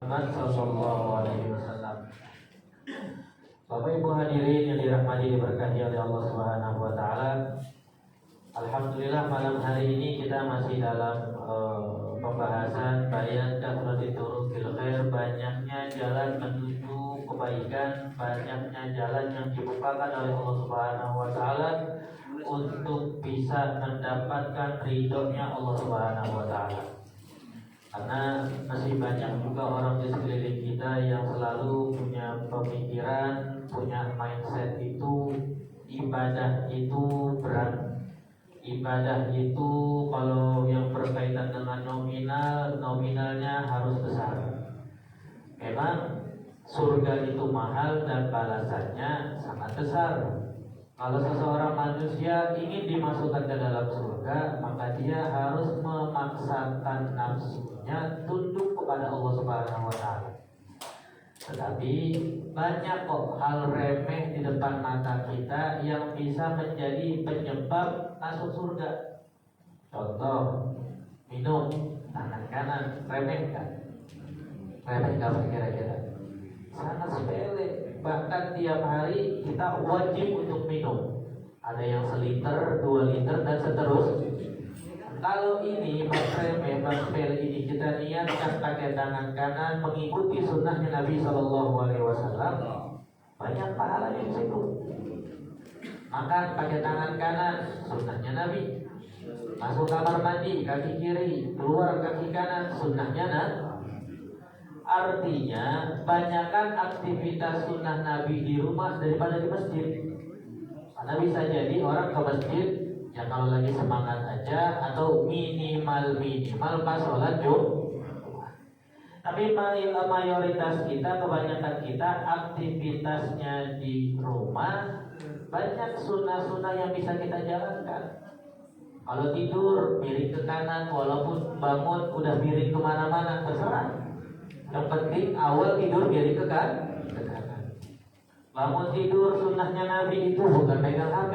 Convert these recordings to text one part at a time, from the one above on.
Muhammad Sallallahu Alaihi Wasallam. Bapak Ibu hadirin yang dirahmati diberkahi oleh Allah Subhanahu Wa Taala. Alhamdulillah malam hari ini kita masih dalam pembahasan bayan kasratit turuqil khair, banyaknya jalan menuju kebaikan, banyaknya jalan yang dibukakan oleh Allah Subhanahu Wa Taala untuk bisa mendapatkan ridhonya Allah Subhanahu Wa Taala. Karena masih banyak juga orang di sekeliling kita yang selalu punya pemikiran, punya mindset itu ibadah itu berat. Ibadah itu kalau yang berkaitan dengan nominalnya harus besar. Memang surga itu mahal dan balasannya sangat besar. Kalau seseorang manusia ingin dimasukkan ke dalam surga, maka dia harus memaksakan nafsunya tunduk kepada Allah Subhanahu Wa Taala. Tetapi banyak kok hal remeh di depan mata kita yang bisa menjadi penyebab masuk surga. Contoh, minum tangan kanan, remeh kan? Remeh nggak kira-kira? Sangat sepele. Bahkan tiap hari kita wajib untuk minum. Ada yang seliter, 2 liter dan seterusnya. Kalau ini remeh, sepele ini kita niatkan pakai tangan kanan mengikuti sunnahnya Nabi Sallallahu Alaihi Wasallam, banyak pahalanya di situ. Makan pakai tangan kanan, sunnahnya Nabi. Masuk kamar mandi kaki kiri, keluar kaki kanan, sunnahnya Nabi. Artinya banyakkan aktivitas sunnah Nabi di rumah daripada di masjid. Karena bisa jadi orang ke masjid ya kalau lagi semangat aja atau minimal pas sholat Jumat. Tapi mayoritas kita, kebanyakan kita aktivitasnya di rumah, banyak sunnah-sunnah yang bisa kita jalankan. Kalau tidur miring ke kanan, walaupun bangun udah miring kemana-mana terserah. Yang penting awal tidur miring ke kanan. Bangun tidur sunnahnya Nabi itu bukan pegang HP.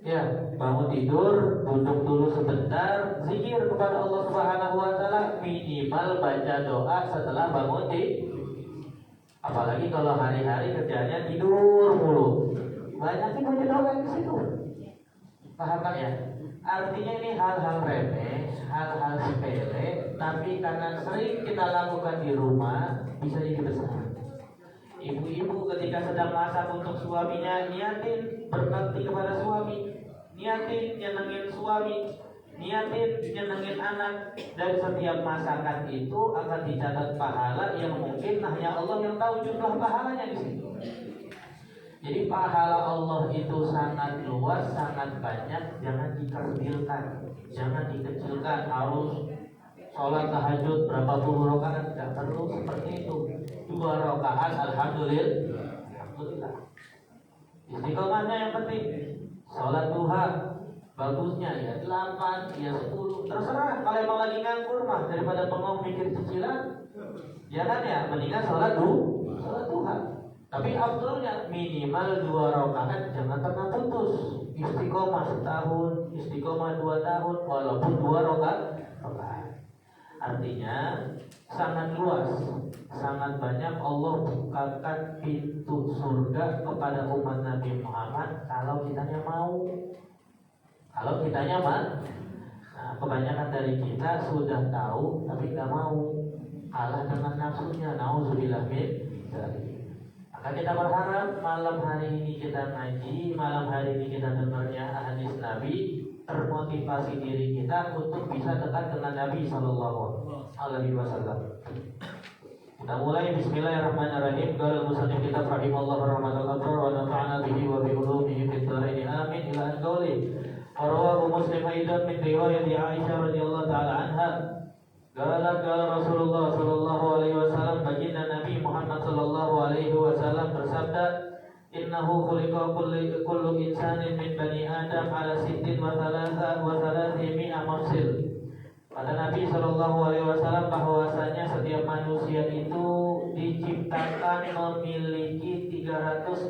Ya, bangun tidur, duduk dulu sebentar, zikir kepada Allah Subhanahu Wa Taala, minimal baca doa setelah bangun tidur. Apalagi kalau hari-hari kerjanya tidur mulu, banyak baca doa di situ. Paham kan ya? Artinya ini hal-hal remeh, hal-hal sepele, tapi karena sering kita lakukan di rumah bisa jadi besar. Ibu-ibu ketika sedang masak untuk suaminya, niatin berbakti kepada suami, niatin nyenengin suami, niatin nyenengin anak, dan setiap masakan itu akan dicatat pahala yang mungkin hanya Allah yang tahu jumlah pahalanya di situ. Jadi pahala Allah itu sangat luas, sangat banyak, jangan dikerdilkan, jangan dikecilkan. Harus sholat tahajud berapa puluh rakaat, tidak perlu seperti itu. 2 rakaat, alhamdulillah. Istiqomahnya yang penting. Sholat duha, bagusnya ya 8, ya 10, terserah. Kalau emang lagi nganggur mah daripada bengong mikir cicilan, jangan ya, mendingan sholat duha. Tapi afdalnya minimal 2 rakaat, jangan pernah putus. Istiqomah setahun, istiqomah 2 tahun, walaupun 2 rakaat. Artinya sangat luas, sangat banyak Allah bukakan pintu surga kepada umat Nabi Muhammad kalau kitanya mau. Kalau kitanya mau. Nah, kebanyakan dari kita sudah tahu tapi nggak mau, kalah dengan nafsunya. Nauzubillah min dzalik. Maka kita berharap malam hari ini kita ngaji, malam hari ini kita dengarnya hadis Nabi, termotivasi diri kita untuk bisa dekat dengan Nabi Sallallahu Alaihi Wasallam. Kita mulai. Bismillahirrahmanirrahim. Qala musannif kitab rahimallahu rahmatal abrar wa nafa'ana bihi wa bi ulumihi fid dharain amin ila an-qawli. Rawahu Muslim aidan min riwayat Aisyah radhiyallahu taala anha. Qala Rasulullah sallallahu alaihi wasallam, baginda Nabi Muhammad sallallahu alaihi wasallam bersabda, innahu khuliqa kullu insanin min bani Adam ala 63 mafsil. Kata Nabi sallallahu alaihi wasallam bahwasanya setiap manusia itu diciptakan memiliki 360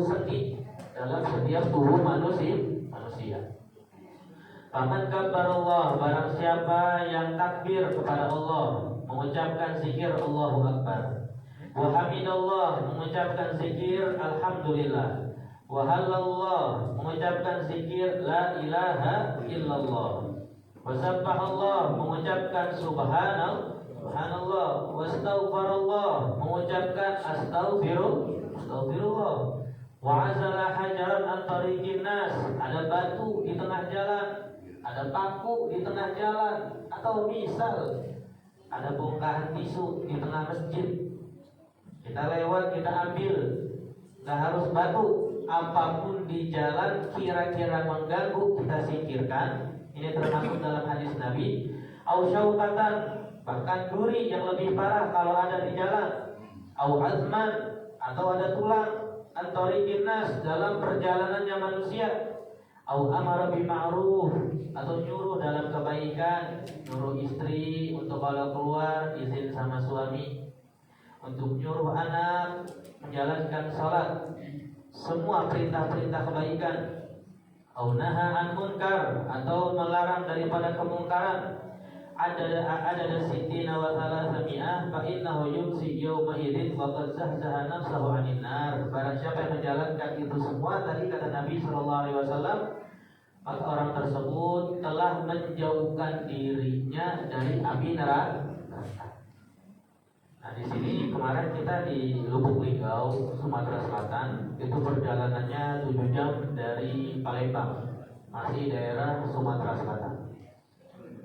sendi dalam setiap tubuh manusia. Faman kabbarallah, barang siapa yang takbir kepada Allah, mengucapkan zikir Allahu Akbar. Wa hamidallah, mengucapkan zikir alhamdulillah. Wa halallah, mengucapkan zikir la ilaha illallah. Wa sabbahallah, mengucapkan subhanallah. Wa astaghfarallah, mengucapkan astagfirullah. Wa azala hajaran an tariqin nas, ada batu di tengah jalan, ada paku di tengah jalan, atau misal ada bongkahan tisu di tengah masjid. Kita lewat, kita ambil, nggak harus batu, apapun di jalan kira-kira mengganggu kita singkirkan. Ini termasuk dalam hadis Nabi. Au syaukatan, bahkan duri yang lebih parah kalau ada di jalan. Au azman, atau ada tulang. Antariqin nas, dalam perjalanannya manusia. Au amara bima'ruf, atau nyuruh dalam kebaikan, nyuruh istri untuk kalau keluar izin sama suami, untuk nyuruh anak menjalankan salat, semua perintah-perintah kebaikan. Au naha an munkar, atau melarang daripada kemungkaran. Ada sittina wa thalathami'ah fa innahu yumsi yawma idzin wa qad zahzaha nafsahu 'anil nar. Barang siapa yang menjalankan itu semua tadi kata Nabi sallallahu alaihi wasallam, maka orang tersebut telah menjauhkan dirinya dari api neraka. Nah, di sini kemarin kita di Lubuk Linggau, Sumatera Selatan, itu perjalanannya 7 jam dari Palembang, masih daerah Sumatera Selatan.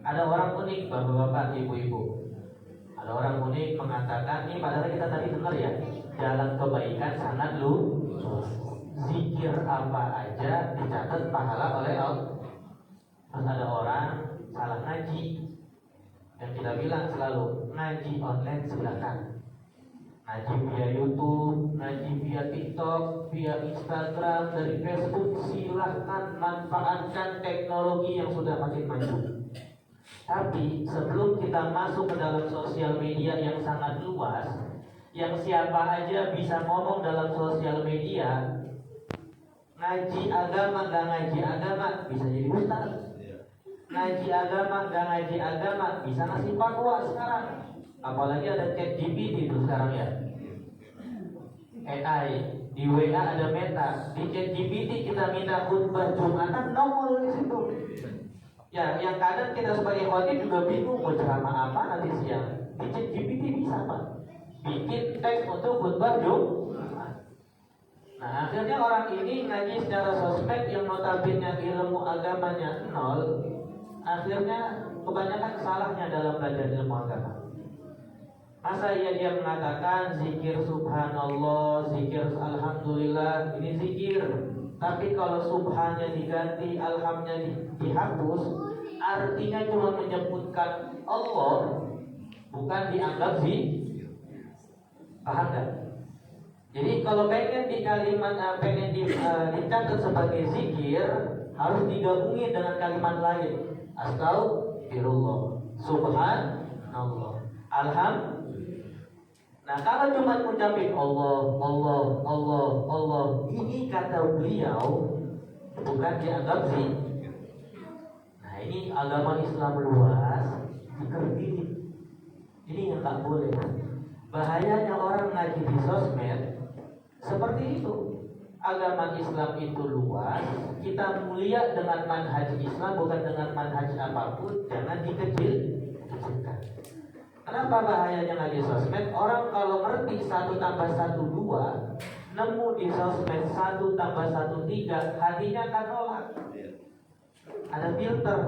Ada orang unik, bapak-bapak, ibu-ibu. Ada orang unik mengatakan, ini padahal kita tadi dengar ya, jalan kebaikan sangat luas. Zikir apa aja dicatat pahala oleh Allah. Terus ada orang salah ngaji, yang kita bilang selalu ngaji online silakan. Ngaji via YouTube, ngaji via TikTok, via Instagram, dari Facebook, silakan manfaatkan teknologi yang sudah makin maju. Tapi sebelum kita masuk ke dalam sosial media yang sangat luas, yang siapa aja bisa ngomong dalam sosial media, ngaji agama gak ngaji agama bisa jadi ustaz, ngaji agama gak ngaji agama bisa ngasih fatwa sekarang. Apalagi ada ChatGPT itu sekarang ya, AI, di WA ada Meta, di ChatGPT kita minta khutbah Jumatan nongol di situ. Ya, yang kadang kita sebagai khotib juga bingung mau ceramah apa nanti siang. Di ChatGPT bisa Pak bikin teks untuk khutbah Jumat. Nah, akhirnya orang ini ngaji secara sosmed yang notabene ilmu agamanya nol. Akhirnya kebanyakan salahnya dalam belajar ilmu agama. Masa iya dia mengatakan zikir subhanallah, zikir alhamdulillah, ini zikir. Tapi kalau subhannya diganti, alhamnya dihapus, artinya cuma menyebutkan Allah, bukan dianggap zikir. Paham gak? Jadi kalau pengen di kalimat, dicatat sebagai zikir, harus digabungin dengan kalimat lain. Astagfirullah, subhanallah, alhamdulillah. Nah, kalau cuma ngucapin Allah, ini kata beliau bukan dianggap zikir. Nah, ini agama Islam luas, dikerti. Ini yang tak boleh. Bahayanya orang ngaji di sosmed seperti itu. Agama Islam itu luas, kita mulia dengan manhaj Islam, bukan dengan manhaj apapun. Jangan dikecilkan. Kenapa bahayanya ngaji sosmed? Orang kalau ngerti 1 tambah 1 2, nemu di sosmed 1 tambah 1 3, hatinya akan nolak. Ada filter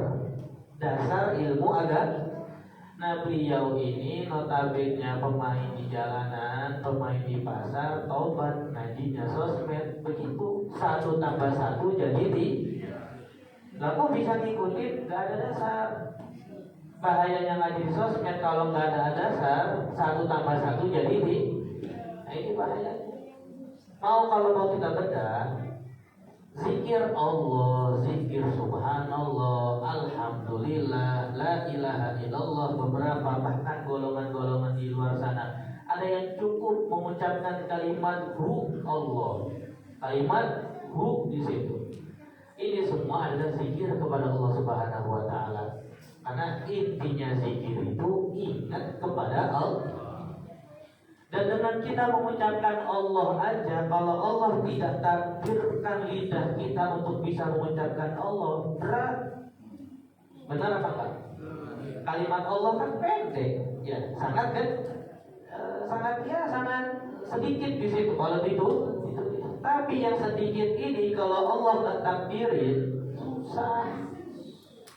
dasar ilmu agama. Nah, beliau ini notabene pemain di jalanan, pemain di pasar, taubat, ngajinya sosmed. Begitu 1 tambah 1 jadi 3. Lalu bisa ngikutin, gak ada dasar. Bahayanya ngaji sosmed kalau nggak ada dasar, 1 tambah 1 jadi 3. Nah, ini bahayanya. Kalau mau kita bedah, zikir Allah, zikir subhanallah, alhamdulillah, la ilaha illallah, beberapa bahkan golongan-golongan di luar sana ada yang cukup mengucapkan kalimat hu Allah, kalimat hu di situ. Ini semua adalah zikir kepada Allah Subhanahu wa taala. Karena intinya zikir itu ingat kepada Allah. Dan dengan kita mengucapkan Allah aja, kalau Allah tidak takdirkan lidah kita untuk bisa mengucapkan Allah, berat. Benar apa enggak? Kalimat Allah kan pendek, ya sangat kan, sangat sedikit di situ. Kalau itu. Tapi yang sedikit ini kalau Allah tak takdirin, susah.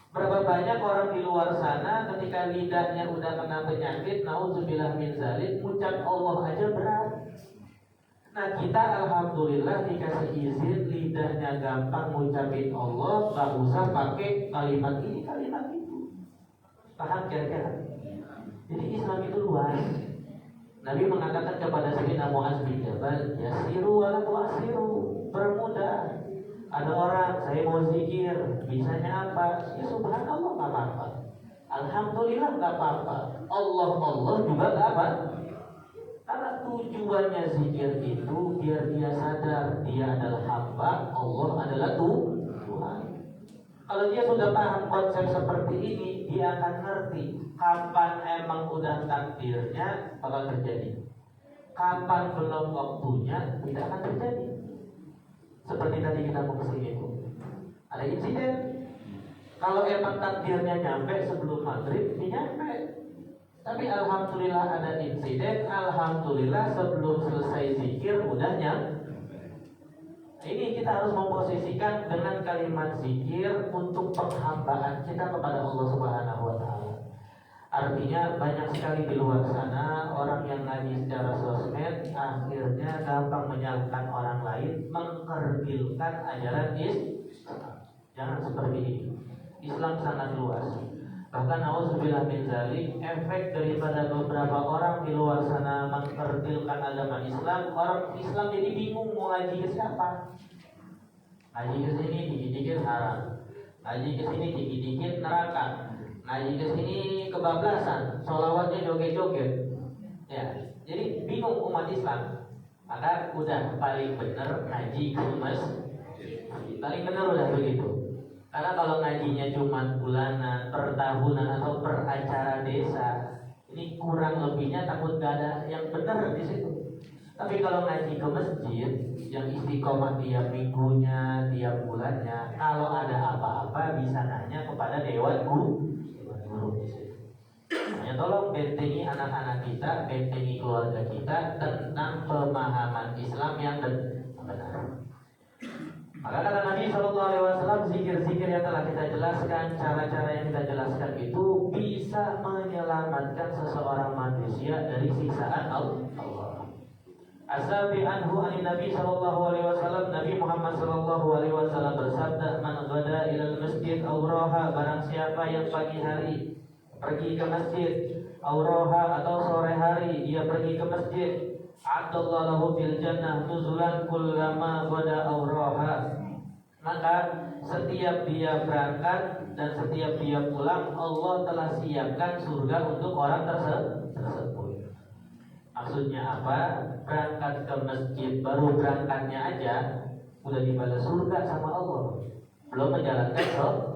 Berapa banyak orang di luar sana ketika lidahnya udah kena penyakit, naudzubillah min zalik, ucap Allah aja berat. Nah kita alhamdulillah dikasih izin lidahnya gampang ngucapin Allah, gak usah pakai kalimat ini, kalimat itu. Paham kira-kira? Jadi Islam itu luas. Nabi mengatakan kepada Sayyidina Mu'adz bin Jabal, yasiru wa la tu'asiru, permudah. Ada orang, saya mau zikir, bisanya apa? Ya subhanallah gak apa-apa, alhamdulillah gak apa-apa, Allah juga gak apa. Karena tujuannya zikir itu biar dia sadar dia adalah hamba, Allah adalah Tuhan. Kalau dia sudah paham konsep seperti ini, dia akan ngerti kapan emang udah takdirnya bakal terjadi, kapan belum waktunya tidak akan terjadi. Seperti tadi kita mau kesini itu, ada insiden. Kalau emang takdirnya nyampe sebelum maghrib, dia nyampe. Tapi alhamdulillah ada insiden, alhamdulillah sebelum selesai zikir udah nyampe. Ini kita harus memposisikan dengan kalimat zikir untuk penghambaan kita kepada Allah Subhanahu wa Ta'ala. Artinya banyak sekali di luar sana orang yang ngaji secara sosmed akhirnya gampang menyalahkan orang lain, mengkerdilkan ajaran Islam. Jangan seperti ini. Islam sangat luas. Bahkan auzubillah min zalik, efek daripada beberapa orang di luar sana mengkerdilkan agama Islam, orang Islam jadi bingung mau ngaji ke siapa. Ngaji ke sini dikit-dikit haram, ngaji ke sini dikit-dikit neraka. Ngaji ke sini kebablasan, sholawatnya joget-joget. Ya, jadi bingung umat Islam. Maka udah paling bener ngaji ke masjid. Paling bener udah begitu. Karena kalau ngajinya cuma bulanan, per tahunan atau per acara desa, ini kurang lebihnya takut gak ada yang benar di situ. Tapi kalau ngaji ke masjid yang istiqomah tiap minggunya, tiap bulannya, kalau ada apa-apa bisa nanya kepada dewan guru. Hanya tolong bentengi anak-anak kita, bentengi keluarga kita tentang pemahaman Islam yang benar. Maka kata Nabi SAW, zikir-zikir yang telah kita jelaskan, cara-cara yang kita jelaskan itu bisa menyelamatkan seseorang manusia dari siksaan Allah. Asabi anhu anin Nabi SAW, Nabi Muhammad SAW bersabda, man ghada ilal masjid awraha, barang siapa yang pagi hari pergi ke masjid, awraha atau sore hari dia pergi ke masjid, a'adallahu fil jannah nuzulan kullama ghada awraha, maka setiap dia berangkat dan setiap dia pulang, Allah telah siapkan surga untuk orang tersebut. Maksudnya apa? Berangkat ke masjid, baru berangkatnya aja udah dibalas surga sama Allah, belum menjalankan sholat.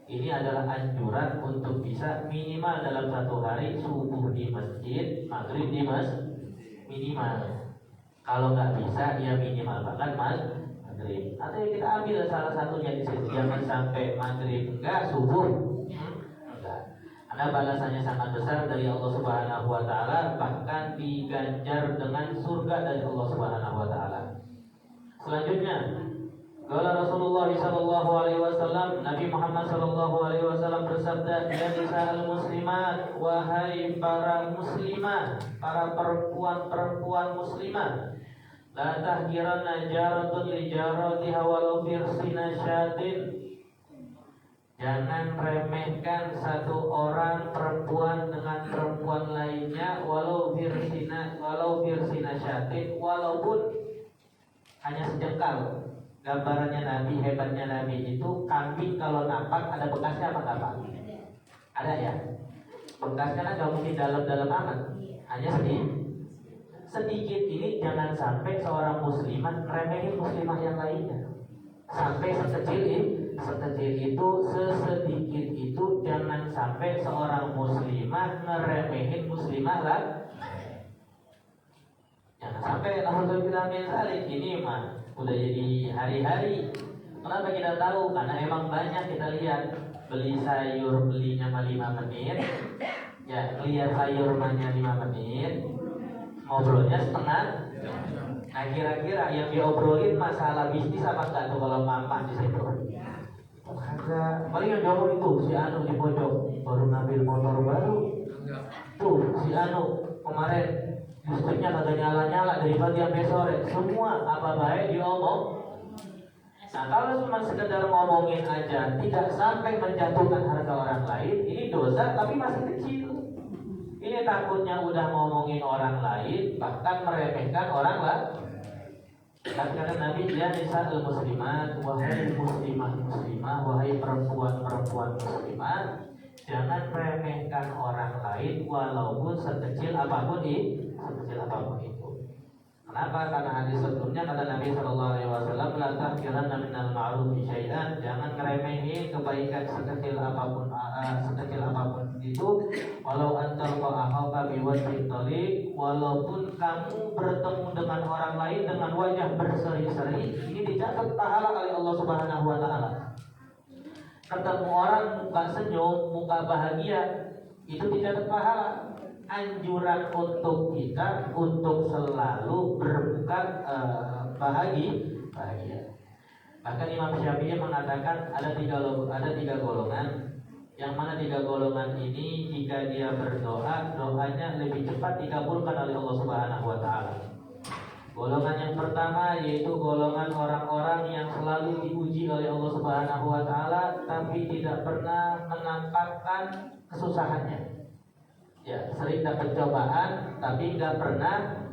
Ini adalah anjuran untuk bisa minimal dalam satu hari subuh di masjid, maghrib di masjid, minimal. Kalau nggak bisa, ya minimal bahkan maghrib. Atau kita ambil salah satunya di sini, jangan sampai maghrib enggak, subuh enggak. Karena balasannya sangat besar dari Allah Subhanahu wa Ta'ala, bahkan diganjar dengan surga dari Allah Subhanahu wa Ta'ala. Selanjutnya, qala Rasulullah sallallahu alaihi wasallam, Nabi Muhammad sallallahu alaihi wasallam bersabda, ya nisa'al muslimat, wahai para muslimah, para perempuan-perempuan muslimah, la tahjiranna jaratun li jaratiha walau firsina syatin. Jangan remehkan satu orang perempuan dengan perempuan lainnya walau firsina syatin, walaupun hanya sejengkal. Gambarannya Nabi, hebatnya Nabi itu kambing kalau nampak ada bekasnya apa enggak Pak? Ada ya? Bekasnya kan gak mungkin dalam-dalam amat, hanya sedikit ini. Jangan sampai seorang muslimah remehin muslimah yang lainnya sampai sekecil ini. sekecil itu, sesedikit itu, jangan sampai seorang muslimah ngeremehin muslimah lah. Jangan sampai alhamdulillah min zalik. Ini mah udah jadi hari-hari. Kenapa kita tahu? Karena emang banyak kita lihat beli sayur, belinya mah 5 menit. Ya, lihat sayur mahnya 5 menit. Ngobrolnya setengah. Nah, kira-kira yang diobrolin masalah bisnis apa enggak tuh kalau mampah di situ? Kagak. Paling yang jauh itu si Anu di pojok baru ngambil motor baru. Tuh si Anu kemarin listriknya kagak nyala-nyala dari pagi sampai sore. Semua apa baik diomong. Nah, kalau cuma sekedar ngomongin aja, tidak sampai menjatuhkan harga orang lain, ini dosa tapi masih kecil. Ini takutnya udah ngomongin orang lain, bahkan meremehkan orang lain. Kata Nabi, ya nisa'ul muslimat, wahai muslimah, wahai perempuan muslimat, jangan meremehkan orang lain walaupun sekecil apapun itu. Kenapa? Karena hadis sebelumnya kata Nabi Shallallahu Alaihi Wasallam, la tahqiranna minal ma'ruf syai'an, jangan ngeremehin kebaikan sekecil apapun itu, walau antal qa'aqa biwajhin thaliq, walaupun kamu bertemu dengan orang lain dengan wajah berseri-seri, ini dicatat pahala oleh Allah Subhanahu Wa Taala. Ketemu orang muka senyum, muka bahagia, itu dicatat pahala. Anjuran untuk kita untuk selalu bermuka bahagia. Bahkan Imam Syafi'i mengatakan ada tiga golongan, yang mana 3 golongan ini jika dia berdoa, doanya lebih cepat dikabulkan oleh Allah Subhanahu Wa Taala. Golongan yang pertama yaitu golongan orang-orang yang selalu diuji oleh Allah Subhanahu Wa Taala, tapi tidak pernah menampakkan kesusahannya. Ya, sering dapat cobaan tapi nggak pernah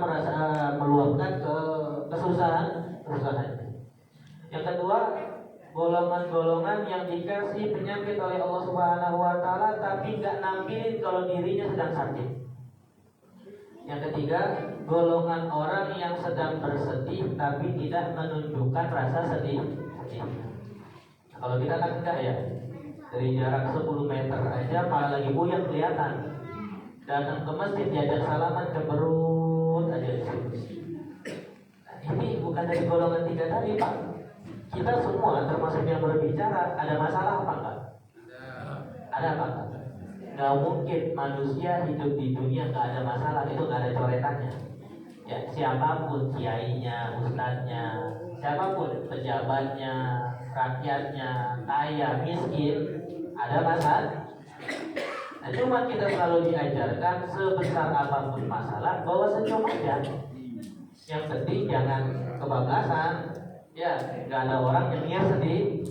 merasa meluapkan kesusahan. Yang kedua, golongan-golongan yang dikasih penyakit oleh Allah Subhanahu Wa Taala tapi nggak nampilin kalau dirinya sedang sakit. Yang ketiga, golongan orang yang sedang bersedih tapi tidak menunjukkan rasa sedih. Kalau kita kan enggak ya. Dari jarak 10 meter aja malah lagi buyang kelihatan. Datang ke masjid diajak salaman cemberut aja di situ. Nah, ini bukan dari golongan 3 tadi, Pak. Kita semua termasuk yang berbicara ada masalah apa enggak? Ada apa enggak? Gak mungkin manusia hidup di dunia gak ada masalah, itu gak ada coretannya. Ya, siapapun kiainya, ustadznya, siapapun pejabatnya, rakyatnya, kaya, miskin, ada masalah. Nah, cuma kita selalu diajarkan sebesar apapun masalah, bawa senyum aja. Yang penting jangan kebablasan. Ya, nggak ada orang yang niat sedih.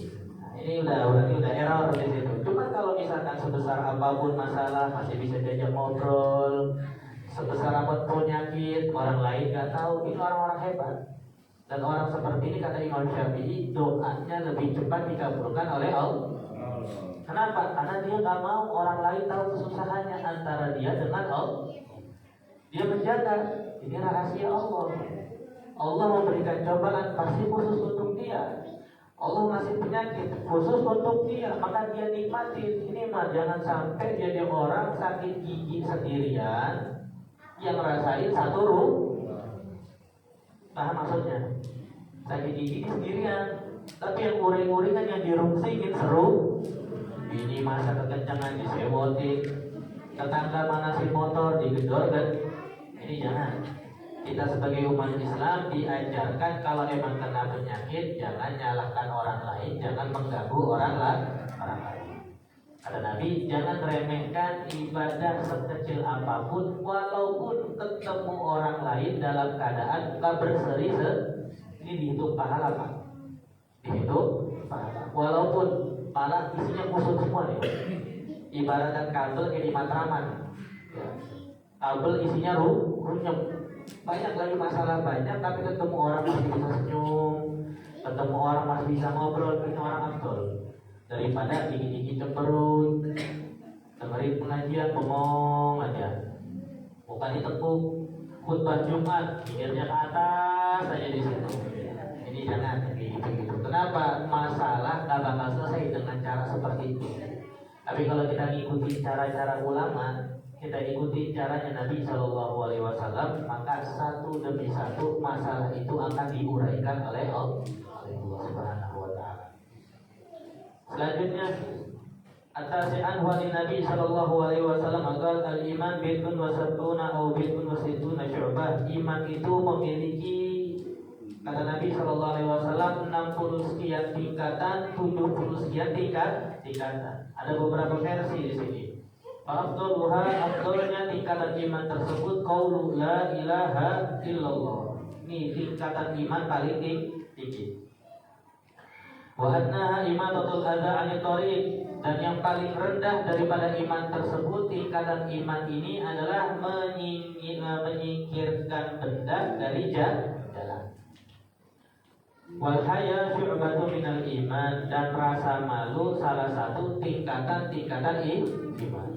Nah, ini berarti udah error di situ. Cuma kalau misalkan sebesar apapun masalah masih bisa diajak ngobrol. Sebesar apapun penyakit orang lain nggak tahu, itu orang-orang hebat. Dan orang seperti ini kata Imam Syafi'i, doanya lebih cepat dikabulkan oleh Allah. Kenapa? Karena dia nggak mau orang lain tahu kesusahannya antara dia dengan Allah. Dia menjaga, ini rahasia Allah. Allah memberikan cobaan pasti khusus untuk dia. Allah ngasih penyakit khusus untuk dia, maka dia nikmatin. Ini mah jangan sampai jadi orang sakit gigi sendirian yang ngerasain satu ruh. Paham maksudnya? Sakit gigi sendirian, tapi yang uring-uringan yang dirungsingin seru. Ini masa kekencangan disewotin, tetangga manasin motor digedorkan. Ini jangan. Kita sebagai umat Islam diajarkan kalau emang kena penyakit jangan nyalahkan orang lain, jangan mengganggu orang lain. Kata Nabi, jangan remehkan ibadah sekecil apapun, walaupun ketemu orang lain dalam keadaan muka berseri-seri. Ini dihitung pahala, Pak. Dihitung pahala. Walaupun pala isinya kusut semua nih. Ibaratkan kabel kayak di Matraman. Ya. Kabel isinya runyem. Banyak lagi masalah banyak, tapi ketemu orang masih bisa senyum, ketemu orang masih bisa ngobrol, ini orang afdol. Daripada dikit-dikit cemberut, dengerin pengajian bengong aja, bukan ditekuk. Khutbah Jumat, pikirnya ke atas aja di situ. Ini jangan begitu. Kenapa? Masalah gak bakal selesai dengan cara seperti itu. Tapi kalau kita ikuti cara-cara ulama, kita ikuti caranya Nabi Shallallahu Alaihi Wasallam, maka satu demi satu masalah itu akan diuraikan oleh Allah Subhanahu Wa Taala. Selanjutnya, At-tasi'an wa Nabi Shallallahu Alaihi Wasallam agar al-iman bid'un wa sab'una atau bid'un wa sittuna syu'bah. Iman itu memiliki, kata Nabi Shallallahu Alaihi Wasallam, 60 sekian tingkatan, 70 sekian tingkatan. Ada beberapa versi di sini. Afdalnya tingkatan iman tersebut qaulu la ilaha illallah. Ini tingkatan iman paling tinggi. Wa adnaha imatatul adza 'anil thariq, dan yang paling rendah daripada iman tersebut, tingkatan iman ini adalah menyingkirkan benda dari jalan. Wal haya syu'batun minal iman, dan rasa malu salah satu tingkatan iman.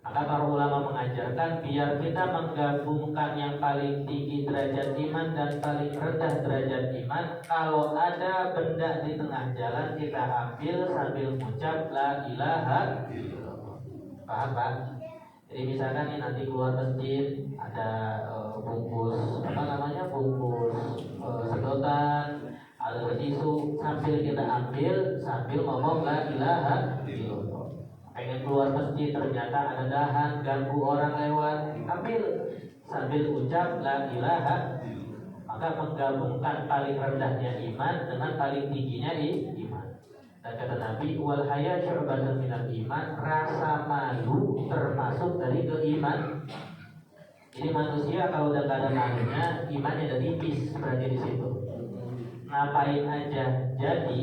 Maka para ulama mengajarkan biar kita menggabungkan yang paling tinggi derajat iman dan paling rendah derajat iman. Kalau ada benda di tengah jalan, kita ambil sambil mengucap la ilaha illallah. Paham Pak? Jadi misalkan nih nanti keluar masjid ada bungkus sedotan, ada tisu, sambil kita ambil sambil ngomong la ilaha illallah. Pengen keluar masjid ternyata ada dahan ganggu orang lewat, ambil sambil ucap la ilaha. Maka menggabungkan paling rendahnya iman dengan paling tingginya iman. Dan kata Nabi, wal haya syu'batun minal iman, rasa malu termasuk dari keiman. Jadi manusia kalau udah gak ada malunya, imannya udah tipis berarti di situ. Ngapain aja jadi,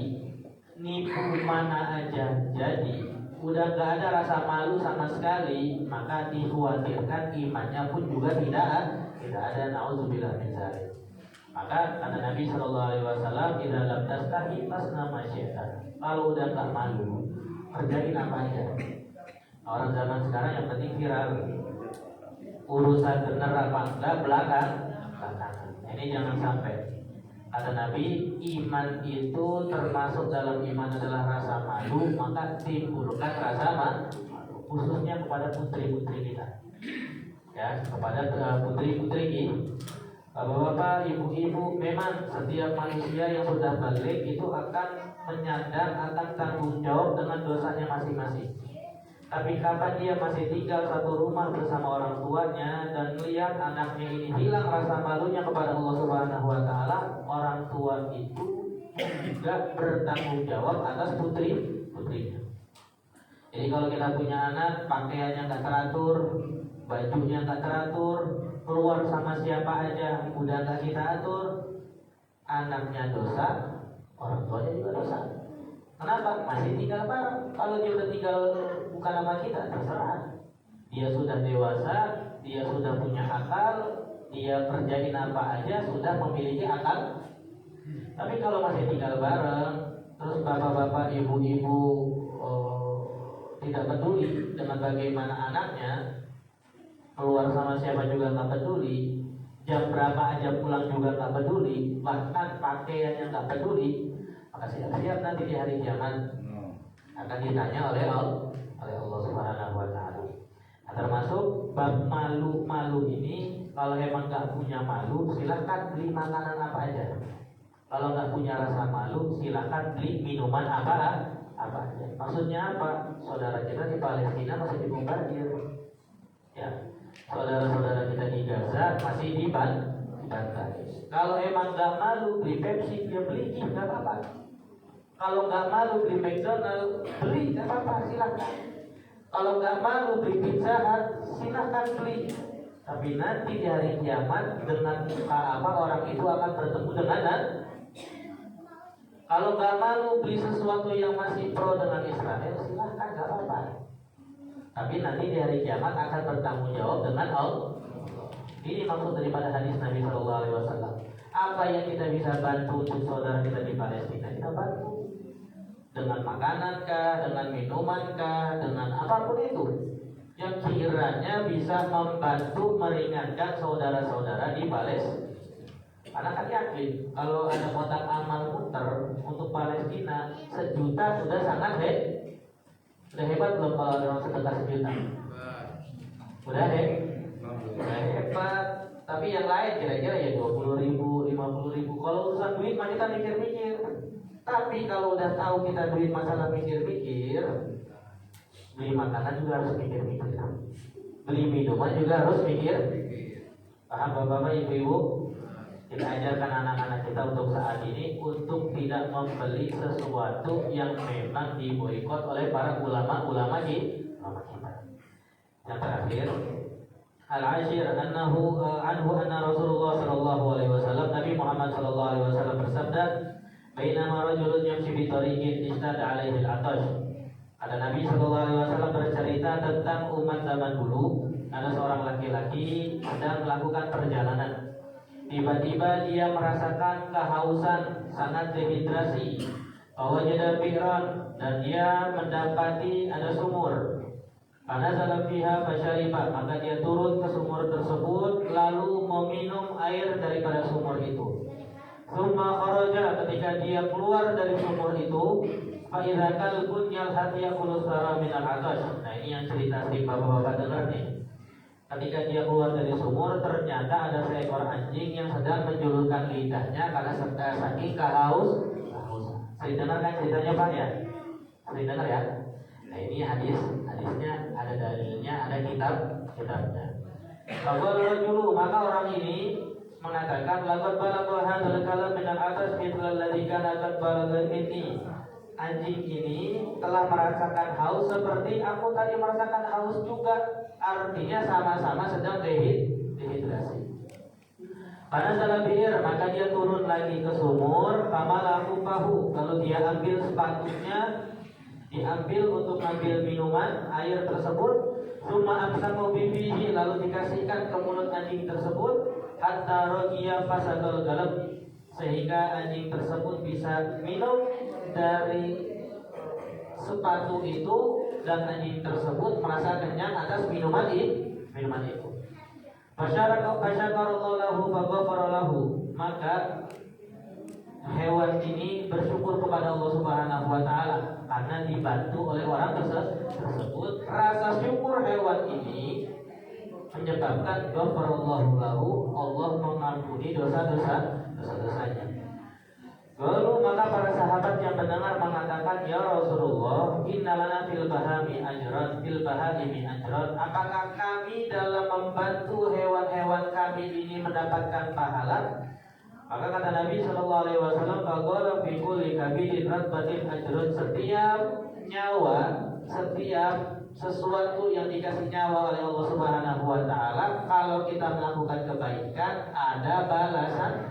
nipu mana aja jadi, udah gak ada rasa malu sama sekali, maka dikhawatirkan imannya pun juga tidak ada. Nauzubillah min dzalik. Maka kata Nabi Shallallahu Alaihi Wasallam, idza lam tastahi fasna ma syi'ta. Kalau udah gak malu, kerjain apa aja. Orang zaman sekarang yang penting viral, urusan bener apa enggak belakangan. Ini jangan sampai. Kata Nabi, iman itu termasuk dalam iman adalah rasa malu, maka timbulkan rasa malu, khususnya kepada putri-putri kita. Ya, kepada putri-putri kita. Bapak-bapak, ibu-ibu, memang setiap manusia yang sudah balik itu akan menyadar akan tanggung jawab dengan dosanya masing-masing. Tapi kapan dia masih tinggal satu rumah bersama orang tuanya dan melihat anaknya ini hilang rasa malunya kepada Allah Subhanahu Wa Taala, orang tua itu juga bertanggung jawab atas putrinya. Jadi kalau kita punya anak, pakaiannya nggak teratur, bajunya nggak teratur, keluar sama siapa aja udah nggak kita atur, anaknya dosa, orang tuanya juga dosa. Kenapa? Masih tinggal bareng. Kalau dia udah tinggal bukan nama kita, terserah. Dia sudah dewasa, dia sudah punya akal, dia kerjain apa aja, sudah memiliki akal. Tapi kalau masih tinggal bareng, terus bapak-bapak, ibu-ibu tidak peduli dengan bagaimana anaknya, keluar sama siapa juga nggak peduli, jam berapa aja pulang juga nggak peduli, bahkan pakaiannya nggak peduli, maka siap-siap nanti di hari kiamat akan ditanya oleh Allah Subhanahu Wa Taala. Nah, termasuk bab malu ini, kalau emang nggak punya malu, silahkan beli makanan apa aja. Kalau nggak punya rasa malu, silahkan beli minuman apa aja. Maksudnya apa? Saudara kita di Palestina masih dibombardir, ya. Saudara-saudara kita di Gaza masih dibantai. Kalau emang nggak malu beli Pepsi, dia beli, nggak apa-apa. Kalau nggak malu beli McDonald, beli, nggak apa-apa, silakan. Kalau nggak malu beli Pizza Hut, silakan beli. Tapi nanti di hari kiamat dengan apa orang itu akan bertemu dengan. Kalau nggak malu beli sesuatu yang masih pro dengan Israel, silakan, nggak apa-apa. Tapi nanti di hari kiamat akan bertanggung jawab dengan Allah. Ini maksud daripada hadis Nabi Shallallahu Alaihi Wasallam. Apa yang kita bisa bantu untuk saudara kita di Palestina, kita bantu. Dengan makanan kah, dengan minuman kah, dengan apapun itu yang kiranya bisa membantu meringankan saudara-saudara di Palestina. Karena kan yakin kalau ada kotak amal muter untuk Palestina 1 juta sudah sangat udah hebat belum kalau ada orang sedekah 1 juta? Udah hebat. Tapi yang lain kira-kira ya 20.000, 50.000. Kalau urusan duit mah kita mikir-mikir. Tapi kalau udah tahu kita duit masalah mikir-mikir, beli makanan juga harus mikir-mikir. Beli minuman juga harus mikir. Paham bapak-bapak, ibu-ibu? Kita ajarkan anak-anak kita untuk saat ini untuk tidak membeli sesuatu yang memang diboikot oleh para ulama-ulama kita. Yang terakhir, al-ashir annahu anna Rasulullah sallallahu alaihi wasallam, Nabi Muhammad sallallahu alaihi wasallam bersabda, "Bainama rajulun yamshi bi tariqin istada alaihi al-atash." Ada Nabi sallallahu alaihi wasallam bercerita tentang umat zaman dulu. Ada seorang laki-laki sedang melakukan perjalanan. Tiba-tiba dia merasakan kehausan, sangat dehidrasi. Fawajada bi'ran, dan dia mendapati ada sumur. Karena salam fiha fasyariba, maka dia turun ke sumur tersebut lalu meminum air daripada sumur itu. Tsumma kharaja, ketika dia keluar dari sumur itu, fa idza kalbun yalhad yaqulu sara min al-'atash. Nah, ini yang cerita si bapak-bapak dengar nih. Ketika dia keluar dari sumur, ternyata ada seekor anjing yang sedang menjulurkan lidahnya karena saking kehausan. Sering dengar kan ceritanya Pak ya? Sering dengar ya? Nah, ini hadisnya ada dalilnya, ada kitabnya. Kalau dulu maka orang ini mengatakan laqad balagha hadzal kalam min al-'atash mithla alladhi kana qad balagha minni. Anjing ini telah merasakan haus seperti aku tadi merasakan haus juga. Artinya sama-sama sedang dehidrasi. Pada salah bir, maka dia turun lagi ke sumur. Pamalahu pahu, lalu dia ambil sepatunya, diambil untuk ambil minuman air tersebut. Summa amsaku bibihi, lalu dikasihkan ke mulut anjing tersebut. Hatta rogiya fasadul galab, sehingga anjing tersebut bisa minum dari sepatu itu, dan anjing tersebut merasa kenyang atas minuman itu. Fasyakarallahu lahu faghafara lahu, maka hewan ini bersyukur kepada Allah Subhanahu wa taala karena dibantu oleh orang tersebut. Rasa syukur hewan ini menyebabkan ghafarallahu lahu, Allah mengampuni dosa-dosanya. Lalu maka para sahabat yang mendengar mengatakan, "Ya Rasulullah, innalana fil bahami ajran, apakah kami dalam membantu hewan-hewan kami ini mendapatkan pahala?" Maka kata Nabi sallallahu alaihi wasallam, "Faqala fi kulli kabidin ratbatin ajrun." Setiap nyawa, setiap sesuatu yang dikasih nyawa oleh Allah Subhanahu wa taala, kalau kita melakukan kebaikan ada balasannya.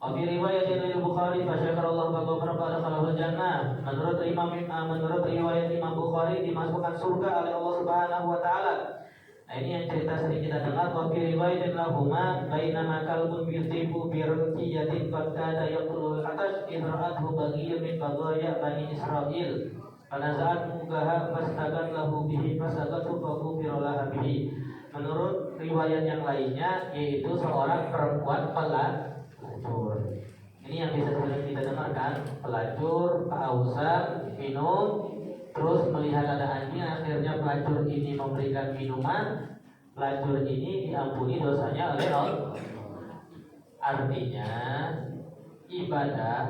Fi riwayatin Bukhari, fasyakarallahu faghfara lahu jannah. Menurut riwayat Imam Bukhari, dimasukkan surga oleh Allah Subhanahu wa taala. Nah, ini yang cerita sering kita dengar. Fi riwayatin lahuma bainama kalbun yutibu bi ruqiyatin qad kana yaqulu al-'atash idra'athu baghiyun min baghaya bani Israil. Fanaza'at mugaha fastagat lahu bihi fasagatu faghfira bihi. Menurut riwayat yang lainnya, yaitu seorang perempuan pelacur. Ini yang bisa sering kita dengarkan, pelacur, kehausan, minum, terus melihat ada anjing, akhirnya pelacur ini memberikan minuman, pelacur ini diampuni dosanya oleh Allah. Artinya ibadah,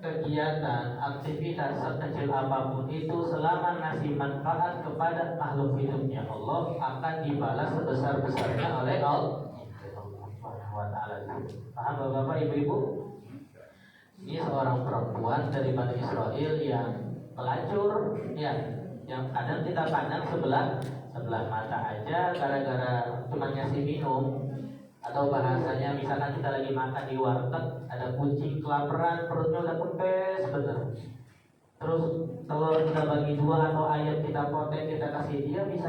kegiatan, aktivitas sekecil apapun itu selama ngasih manfaat kepada makhluk hidupnya Allah akan dibalas sebesar-besarnya oleh Allah. Paham bapak-bapak, ibu-ibu? Ini seorang perempuan dari Bani Israel yang pelacur, ya, yang kadang kita pandang sebelah mata aja gara-gara cuma ngasih minum. Atau bahasanya misalkan kita lagi makan di warteg, ada kucing kelaparan, perutnya udah kempes bener. Terus telur kita bagi dua atau ayam kita potong, kita kasih dia, bisa